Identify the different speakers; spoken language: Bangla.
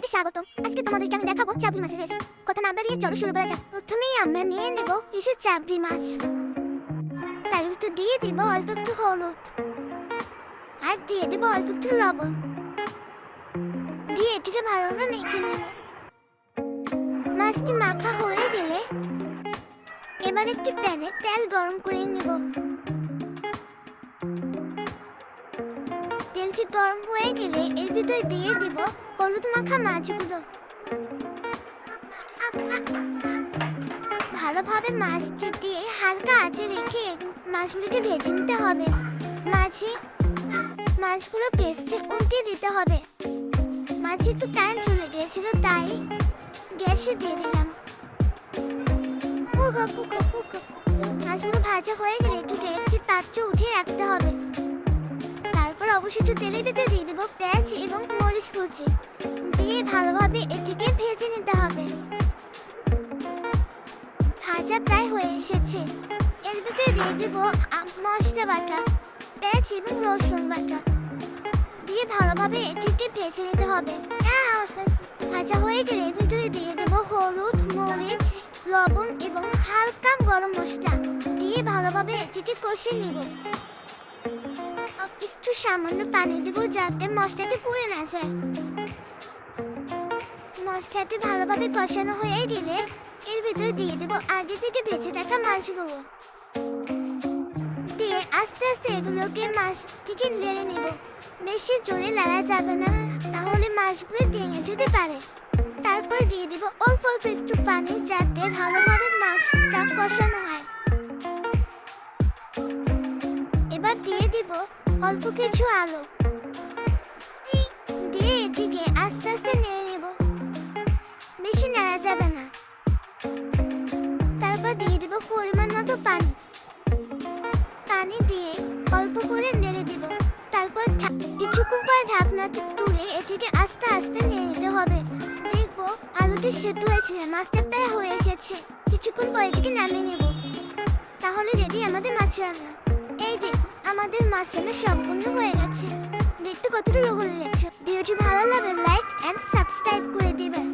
Speaker 1: সকলকে স্বাগতম। আজকে তোমাদেরকে আমি দেখাবো চাবড়ি মাছের রেসিপি। কথা না বাড়িয়ে চলো শুরু করা যাক। প্রথমেই আমরা নিয়ে নেব কিছু চাবড়ি মাছ। তার ভিতর দিয়ে দিব অল্প একটু হলুদ, আর দিয়ে দিব অল্প একটু লবণ, দিয়ে এটিকে ভালোভাবে মেখে নেব। মাছটি মাখা হয়ে গেলে এবার একটি প্যানে তেল গরম করে নেব। তেলটি গরম হয়ে গেলে এর ভিতরে দিয়ে দিব হলুদ মাখা মাছগুলো। ভালোভাবে মাছটি দিয়ে হালকা আঁচে রেখে মাছগুলিকে ভেজে নিতে হবে। মাছগুলো ভেজে উল্টিয়ে দিতে হবে। মাছ একটু টাইম চলে গিয়েছিল, তাই গ্যাসে দিয়ে দিলাম। মাছগুলো ভাজা হয়ে গেলে একটি পাত্রে উঠিয়ে রাখতে হবে। তারপর অবশিষ্ট তেলের ভিতরে দিয়ে দেবো পেঁয়াজ এবং মরিচ কুচি, দিয়ে ভালোভাবে এটিকে ভেজে নিতে হবে। ভাজা প্রায় হয়ে এসেছে। এর ভিতরে দিয়ে দেবো মশলা বাটা, পেঁয়াজ এবং রসুন বাটা, দিয়ে ভালোভাবে এটিকে ভেজে নিতে হবে। ভাজা হয়ে গেলে এর ভিতরে দিয়ে দেবো হলুদ, মরিচ, লবণ এবং হালকা গরম মশলা, দিয়ে ভালোভাবে এটিকে কষিয়ে নিব। একটু সামান্য পানি দেব যাতে মশলাটি পুড়ে না যায়। মশলাটি ভালোভাবে কষানো হয়ে গেলে এর ভিতরে দিয়ে দেব আগে থেকে ভেজে রাখা মাছগুলো, দিয়ে আস্তে আস্তে এগুলোকে মাছটিকে নেড়ে নেব। বেশি জোরে নাড়া যাবে না, তাহলে মাছগুলো ভেঙে যেতে পারে। তারপর দিয়ে দেব অল্প অল্প একটু পানি, যাতে ভালোভাবে মাছটা কষানো হয়। এবার দিয়ে দিব অল্প কিছু আলু, দিয়ে এটিকে আস্তে আস্তে নেড়ে নেব। বেশি নাড়া যাবে না। তারপর দিয়ে দেব পরিমাণ মতো পানি দিয়ে অল্প করে নেড়ে দিব। তারপর কিছুক্ষণ পরে ঢাকনা তুলে এটিকে আস্তে আস্তে নেড়ে নিতে হবে। দেখবো আলুটি সেদ্ধ হয়েছে, মাছটা প্রায় হয়ে এসেছে। কিছুক্ষণ পরে এটিকে নামিয়ে নেব। তাহলে রেডি আমাদের মাছ রান্না। এই দেখো আমাদের মাছ রান্না সম্পূর্ণ হয়ে গেছে। দেখতে কতটা লোভনীয় লাগছে। ভিডিওটি ভালো লাগলে লাইক এন্ড সাবস্ক্রাইব করে দিবেন।